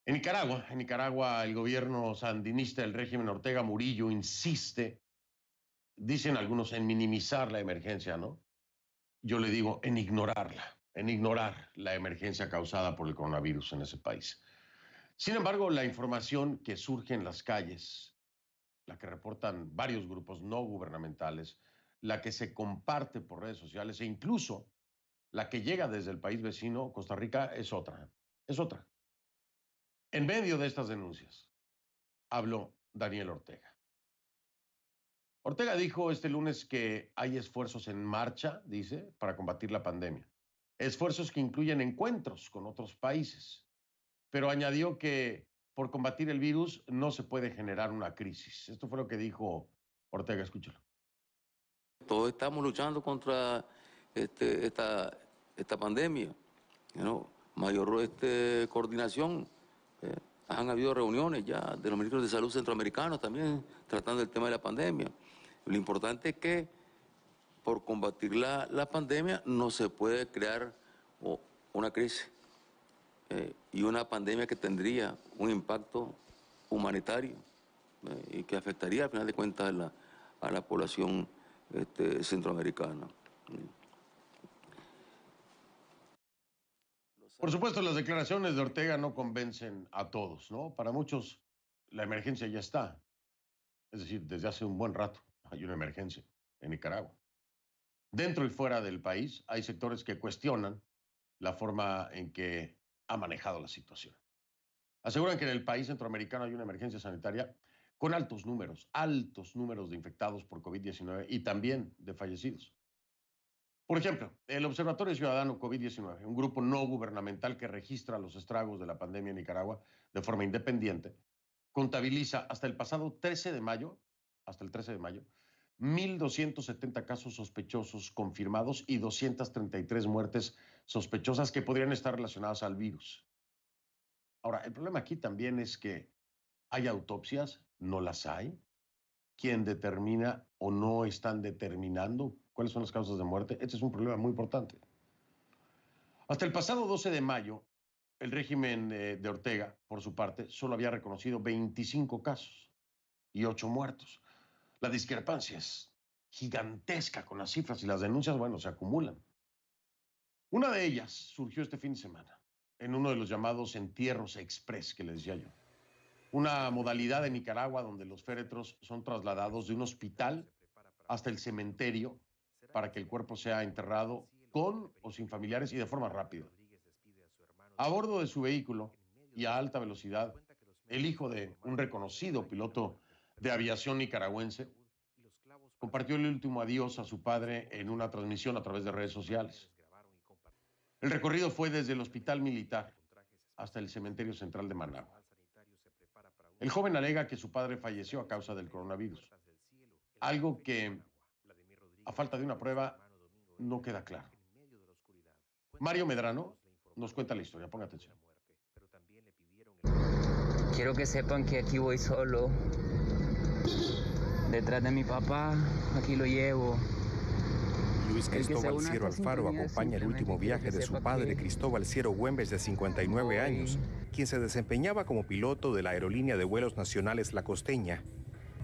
En Nicaragua, el gobierno sandinista del régimen Ortega Murillo insiste, dicen algunos, en minimizar la emergencia, ¿no? Yo le digo en ignorar la emergencia causada por el coronavirus en ese país. Sin embargo, la información que surge en las calles, la que reportan varios grupos no gubernamentales, la que se comparte por redes sociales e incluso la que llega desde el país vecino, Costa Rica, es otra. Es otra. En medio de estas denuncias, habló Daniel Ortega. Ortega dijo este lunes que hay esfuerzos en marcha, dice, para combatir la pandemia. Esfuerzos que incluyen encuentros con otros países. Pero añadió que por combatir el virus no se puede generar una crisis. Esto fue lo que dijo Ortega, escúchalo. Todos estamos luchando contra esta pandemia, ¿no? Mayor coordinación. Han habido reuniones ya de los ministros de salud centroamericanos también tratando el tema de la pandemia. Lo importante es que por combatir la pandemia no se puede crear una crisis y una pandemia que tendría un impacto humanitario y que afectaría al final de cuentas a la población centroamericana. Por supuesto, las declaraciones de Ortega no convencen a todos, ¿no? Para muchos, la emergencia ya está. Es decir, desde hace un buen rato hay una emergencia en Nicaragua. Dentro y fuera del país hay sectores que cuestionan la forma en que ha manejado la situación. Aseguran que en el país centroamericano hay una emergencia sanitaria con altos números de infectados por COVID-19 y también de fallecidos. Por ejemplo, el Observatorio Ciudadano COVID-19, un grupo no gubernamental que registra los estragos de la pandemia en Nicaragua de forma independiente, contabiliza hasta el pasado 13 de mayo, 1,270 casos sospechosos confirmados y 233 muertes sospechosas que podrían estar relacionadas al virus. Ahora, el problema aquí también es que hay autopsias, no las hay. ¿Quién determina o no están determinando cuáles son las causas de muerte? Este es un problema muy importante. Hasta el pasado 12 de mayo, el régimen de Ortega, por su parte, solo había reconocido 25 casos y 8 muertos. La discrepancia es gigantesca con las cifras y las denuncias, bueno, se acumulan. Una de ellas surgió este fin de semana, en uno de los llamados entierros express que les decía yo. Una modalidad en Nicaragua donde los féretros son trasladados de un hospital hasta el cementerio para que el cuerpo sea enterrado con o sin familiares y de forma rápida. A bordo de su vehículo y a alta velocidad, el hijo de un reconocido piloto de aviación nicaragüense compartió el último adiós a su padre en una transmisión a través de redes sociales. El recorrido fue desde el hospital militar hasta el cementerio central de Managua. El joven alega que su padre falleció a causa del coronavirus, algo que, a falta de una prueba, no queda claro. Mario Medrano nos cuenta la historia, ponga atención. Quiero que sepan que aquí voy solo, detrás de mi papá, aquí lo llevo. Luis Cristóbal Ciero Alfaro acompaña el último viaje de su padre Cristóbal Ciero Güemes, de 59 años, quien se desempeñaba como piloto de la aerolínea de vuelos nacionales La Costeña.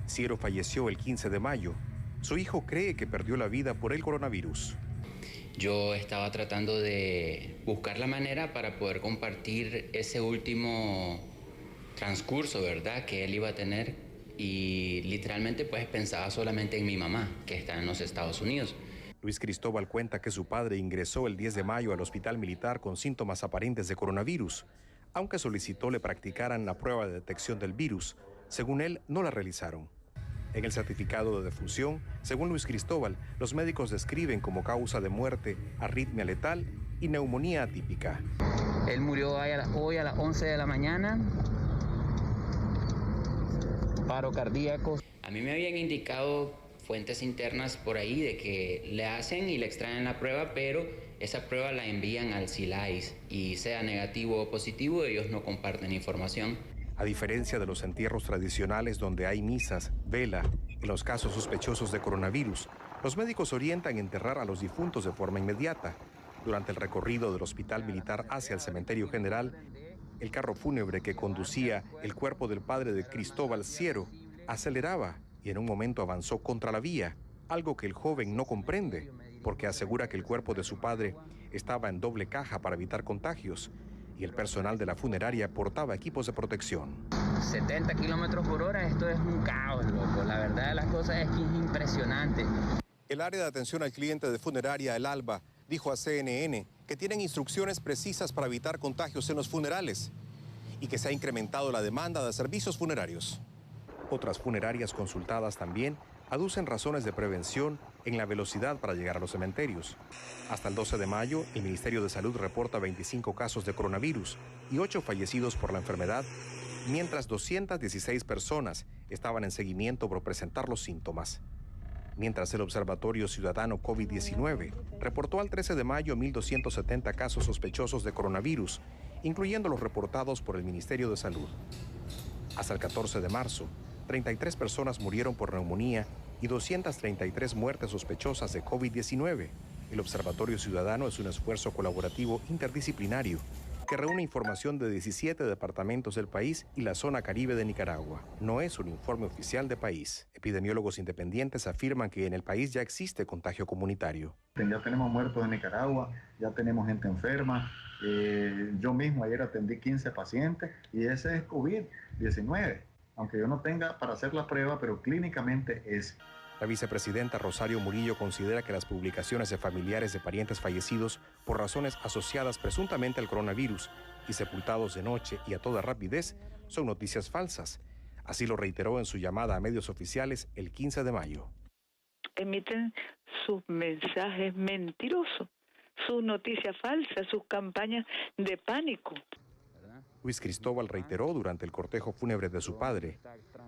Ciero falleció el 15 de mayo. Su hijo cree que perdió la vida por el coronavirus. Yo estaba tratando de buscar la manera para poder compartir ese último transcurso, ¿verdad?, que él iba a tener, y literalmente pues pensaba solamente en mi mamá, que está en los Estados Unidos. Luis Cristóbal cuenta que su padre ingresó el 10 de mayo al hospital militar con síntomas aparentes de coronavirus, aunque solicitó le practicaran la prueba de detección del virus. Según él, no la realizaron. En el certificado de defunción, según Luis Cristóbal, los médicos describen como causa de muerte arritmia letal y neumonía atípica. Él murió hoy a las 11 de la mañana, paro cardíaco. A mí me habían indicado fuentes internas por ahí de que le hacen y le extraen la prueba, pero esa prueba la envían al CILAIS y sea negativo o positivo, ellos no comparten información. A diferencia de los entierros tradicionales donde hay misas, vela, en los casos sospechosos de coronavirus, los médicos orientan enterrar a los difuntos de forma inmediata. Durante el recorrido del hospital militar hacia el cementerio general, El carro fúnebre que conducía el cuerpo del padre de Cristóbal Siero aceleraba y en un momento avanzó contra la vía, algo que el joven no comprende, porque asegura que el cuerpo de su padre estaba en doble caja para evitar contagios y el personal de la funeraria portaba equipos de protección. 70 kilómetros por hora, esto es un caos, loco. La verdad de las cosas es que es impresionante. El área de atención al cliente de funeraria El Alba dijo a CNN que tienen instrucciones precisas para evitar contagios en los funerales y que se ha incrementado la demanda de servicios funerarios. Otras funerarias consultadas también aducen razones de prevención en la velocidad para llegar a los cementerios. Hasta el 12 de mayo, el Ministerio de Salud reporta 25 casos de coronavirus y 8 fallecidos por la enfermedad, mientras 216 personas estaban en seguimiento por presentar los síntomas. Mientras el Observatorio Ciudadano COVID-19 reportó al 13 de mayo 1.270 casos sospechosos de coronavirus, incluyendo los reportados por el Ministerio de Salud. Hasta el 14 de marzo, 33 personas murieron por neumonía y 233 muertes sospechosas de COVID-19. El Observatorio Ciudadano es un esfuerzo colaborativo interdisciplinario que reúne información de 17 departamentos del país y la zona caribe de Nicaragua. No es un informe oficial de país. Epidemiólogos independientes afirman que en el país ya existe contagio comunitario. Ya tenemos muertos en Nicaragua, ya tenemos gente enferma. Yo mismo ayer atendí 15 pacientes y ese es COVID-19. Aunque yo no tenga para hacer la prueba, pero clínicamente es. La vicepresidenta Rosario Murillo considera que las publicaciones de familiares de parientes fallecidos por razones asociadas presuntamente al coronavirus y sepultados de noche y a toda rapidez son noticias falsas. Así lo reiteró en su llamada a medios oficiales el 15 de mayo. Emiten sus mensajes mentirosos, sus noticias falsas, sus campañas de pánico. Luis Cristóbal reiteró durante el cortejo fúnebre de su padre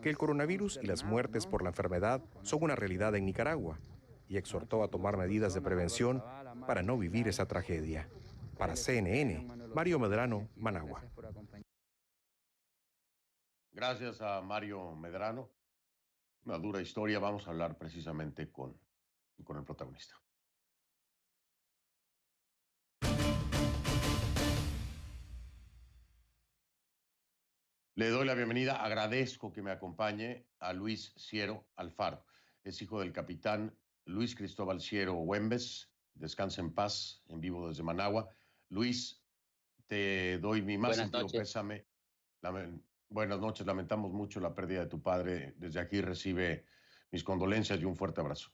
que el coronavirus y las muertes por la enfermedad son una realidad en Nicaragua y exhortó a tomar medidas de prevención para no vivir esa tragedia. Para CNN, Mario Medrano, Managua. Gracias a Mario Medrano. Una dura historia. Vamos a hablar precisamente con el protagonista. Le doy la bienvenida, agradezco que me acompañe a Luis Siero Alfaro. Es hijo del capitán Luis Cristóbal Siero Güembes. Descansa en paz, en vivo desde Managua. Luis, te doy mi más sentido pésame. Buenas noches, lamentamos mucho la pérdida de tu padre. Desde aquí recibe mis condolencias y un fuerte abrazo.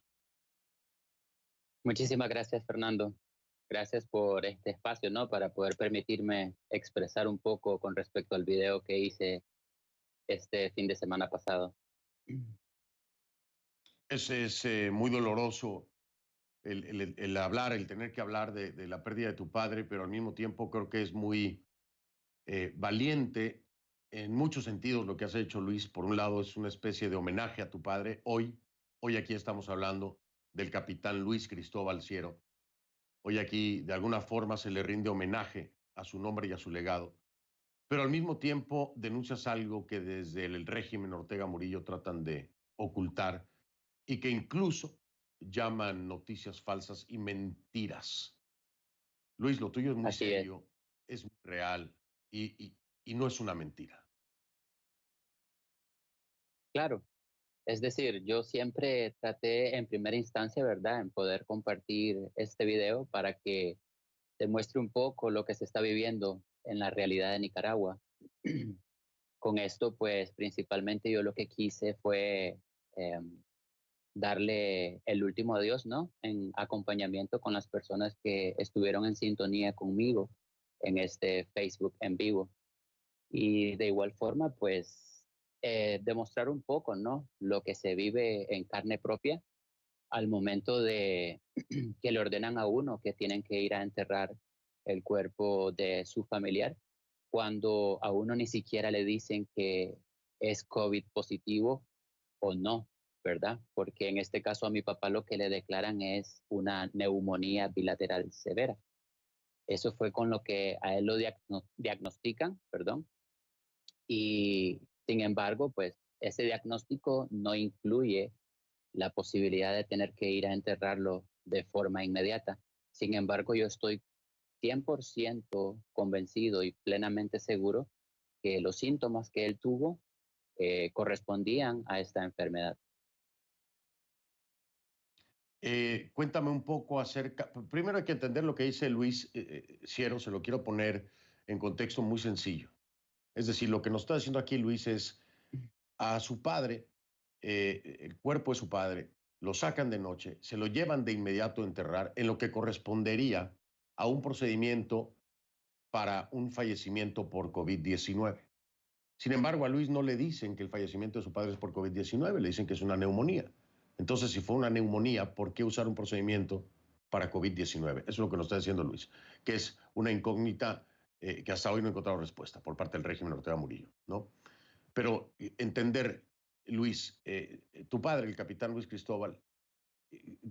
Muchísimas gracias, Fernando. Gracias por este espacio, ¿no? Para poder permitirme expresar un poco con respecto al video que hice este fin de semana pasado. Es muy doloroso el hablar, el tener que hablar de la pérdida de tu padre, pero al mismo tiempo creo que es muy valiente en muchos sentidos lo que has hecho, Luis. Por un lado, es una especie de homenaje a tu padre. Hoy aquí estamos hablando del capitán Luis Cristóbal Siero. Hoy aquí, de alguna forma, se le rinde homenaje a su nombre y a su legado. Pero al mismo tiempo denuncias algo que desde el régimen Ortega Murillo tratan de ocultar y que incluso llaman noticias falsas y mentiras. Luis, lo tuyo es muy serio, es muy real y no es una mentira. Claro. Es decir, yo siempre traté en primera instancia, ¿verdad?, en poder compartir este video para que demuestre un poco lo que se está viviendo en la realidad de Nicaragua. Con esto, pues, principalmente yo lo que quise fue darle el último adiós, ¿no?, en acompañamiento con las personas que estuvieron en sintonía conmigo en este Facebook en vivo. Y de igual forma, pues, demostrar un poco, ¿no?, lo que se vive en carne propia al momento de que le ordenan a uno que tienen que ir a enterrar el cuerpo de su familiar, cuando a uno ni siquiera le dicen que es COVID positivo o no, ¿verdad? Porque en este caso a mi papá lo que le declaran es una neumonía bilateral severa. Eso fue con lo que a él lo diagnostican, perdón. Y sin embargo, pues ese diagnóstico no incluye la posibilidad de tener que ir a enterrarlo de forma inmediata. Sin embargo, yo estoy 100% convencido y plenamente seguro que los síntomas que él tuvo correspondían a esta enfermedad. Cuéntame un poco acerca, primero hay que entender lo que dice Luis Ciero, se lo quiero poner en contexto muy sencillo. Es decir, lo que nos está diciendo aquí Luis es a su padre, el cuerpo de su padre, lo sacan de noche, se lo llevan de inmediato a enterrar en lo que correspondería a un procedimiento para un fallecimiento por COVID-19. Sin embargo, a Luis no le dicen que el fallecimiento de su padre es por COVID-19, le dicen que es una neumonía. Entonces, si fue una neumonía, ¿por qué usar un procedimiento para COVID-19? Eso es lo que nos está diciendo Luis, que es una incógnita que hasta hoy no ha encontrado respuesta por parte del régimen Ortega Murillo, ¿no? Pero entender, Luis, tu padre, el capitán Luis Cristóbal,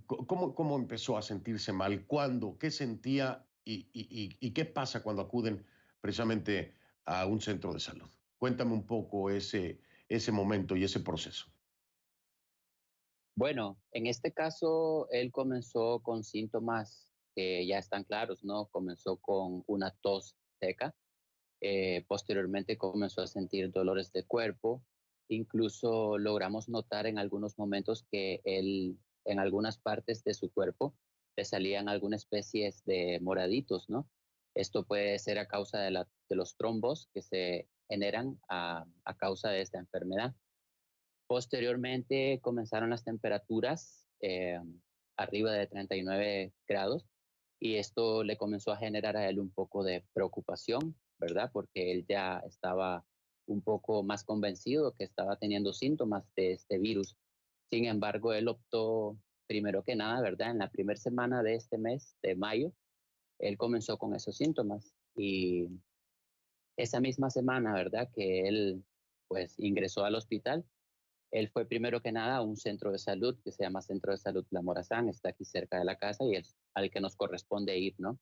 ¿cómo empezó a sentirse mal? ¿Cuándo? ¿Qué sentía? ¿Y qué pasa cuando acuden precisamente a un centro de salud? Cuéntame un poco ese momento y ese proceso. Bueno, en este caso, él comenzó con síntomas que ya están claros, ¿no? Comenzó con una tos seca, posteriormente comenzó a sentir dolores de cuerpo, incluso logramos notar en algunos momentos que él, en algunas partes de su cuerpo, le salían algunas especies de moraditos, ¿no? Esto puede ser a causa de los trombos que se generan a causa de esta enfermedad. Posteriormente comenzaron las temperaturas arriba de 39 grados y esto le comenzó a generar a él un poco de preocupación, ¿verdad? Porque él ya estaba un poco más convencido que estaba teniendo síntomas de este virus. Sin embargo, él optó, primero que nada, ¿verdad? En la primera semana de este mes, de mayo, él comenzó con esos síntomas y esa misma semana, ¿verdad? Que él pues ingresó al hospital. Él fue primero que nada a un centro de salud que se llama Centro de Salud La Morazán, está aquí cerca de la casa y es al que nos corresponde ir, ¿no?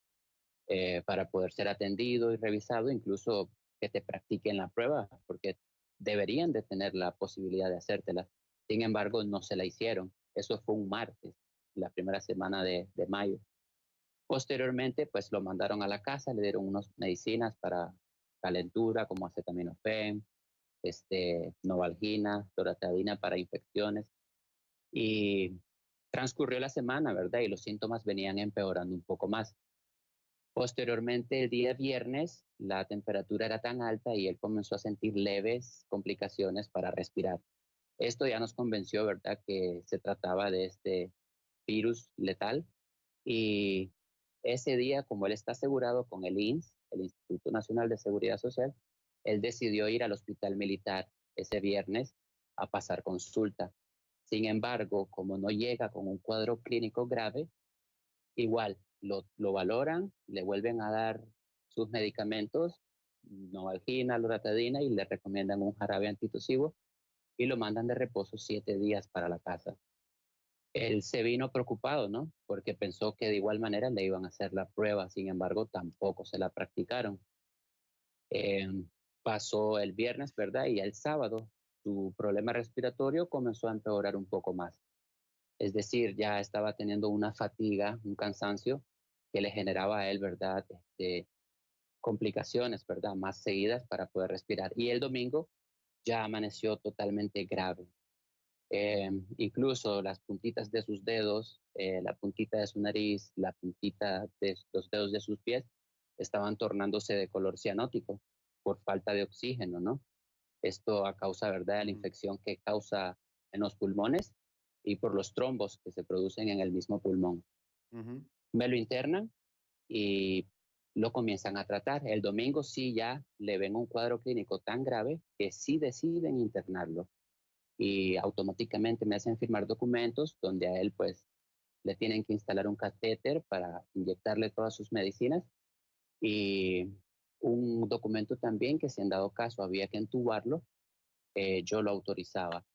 Para poder ser atendido y revisado, incluso que te practiquen la prueba, porque deberían de tener la posibilidad de hacértela. Sin embargo, no se la hicieron. Eso fue un martes, la primera semana de mayo. Posteriormente, pues lo mandaron a la casa, le dieron unas medicinas para calentura, como acetaminofén, Novalgina, loratadina para infecciones. Y transcurrió la semana, ¿verdad? Y los síntomas venían empeorando un poco más. Posteriormente, el día viernes, la temperatura era tan alta y él comenzó a sentir leves complicaciones para respirar. Esto ya nos convenció, ¿verdad?, que se trataba de este virus letal. Y ese día, como él está asegurado con el INSS, el Instituto Nacional de Seguridad Social, él decidió ir al hospital militar ese viernes a pasar consulta. Sin embargo, como no llega con un cuadro clínico grave, igual lo valoran, le vuelven a dar sus medicamentos, Novalgina, loratadina, y le recomiendan un jarabe antitusivo y lo mandan de reposo 7 días para la casa. Él se vino preocupado, ¿no? Porque pensó que de igual manera le iban a hacer la prueba, sin embargo, tampoco se la practicaron. Eh, Pasó el viernes, ¿verdad? Y el sábado su problema respiratorio comenzó a empeorar un poco más. Es decir, ya estaba teniendo una fatiga, un cansancio que le generaba a él, ¿verdad? Complicaciones, ¿verdad? Más seguidas para poder respirar. Y el domingo ya amaneció totalmente grave. Incluso las puntitas de sus dedos, la puntita de su nariz, la puntita de los dedos de sus pies estaban tornándose de color cianótico por falta de oxígeno, ¿no? Esto a causa, ¿verdad?, de la infección que causa en los pulmones y por los trombos que se producen en el mismo pulmón. Me lo internan y lo comienzan a tratar. El domingo sí ya le ven un cuadro clínico tan grave que sí deciden internarlo y automáticamente me hacen firmar documentos donde a él pues le tienen que instalar un catéter para inyectarle todas sus medicinas y un documento también que si en dado caso había que entubarlo, yo lo autorizaba.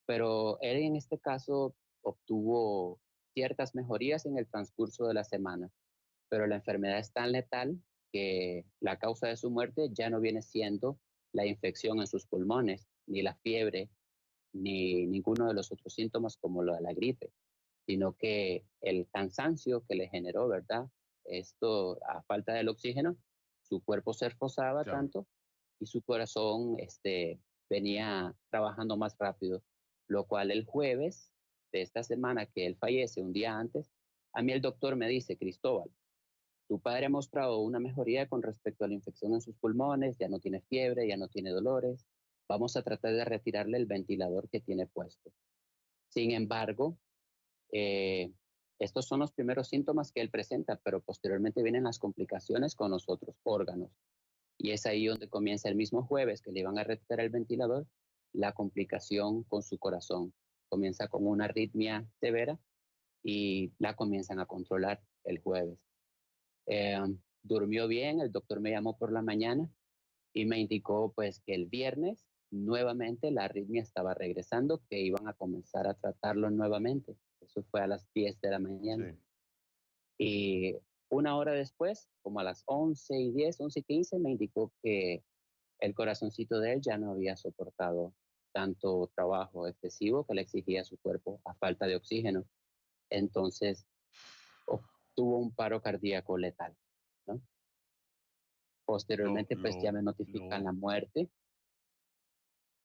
Pero él en este caso obtuvo ciertas mejorías en el transcurso de la semana, pero la enfermedad es tan letal que la causa de su muerte ya no viene siendo la infección en sus pulmones, ni la fiebre, ni ninguno de los otros síntomas como lo de la gripe, sino que el cansancio que le generó, ¿verdad? Esto, a falta del oxígeno, su cuerpo se esforzaba Claro. tanto y su corazón venía trabajando más rápido, lo cual el jueves de esta semana que él fallece, un día antes, a mí el doctor me dice: Cristóbal, tu padre ha mostrado una mejoría con respecto a la infección en sus pulmones, ya no tiene fiebre, ya no tiene dolores, vamos a tratar de retirarle el ventilador que tiene puesto. Sin embargo, estos son los primeros síntomas que él presenta, pero posteriormente vienen las complicaciones con los otros órganos. Y es ahí donde comienza el mismo jueves que le iban a retirar el ventilador, la complicación con su corazón. Comienza con una arritmia severa y la comienzan a controlar el jueves. Durmió bien, el doctor me llamó por la mañana y me indicó pues que el viernes nuevamente la arritmia estaba regresando, que iban a comenzar a tratarlo nuevamente. Eso fue a las 10 de la mañana. Sí. Y una hora después, como a las 11:10, 11:15, me indicó que el corazoncito de él ya no había soportado tanto trabajo excesivo que le exigía su cuerpo a falta de oxígeno. Entonces, tuvo un paro cardíaco letal, ¿no? Posteriormente, pues ya me notifican la muerte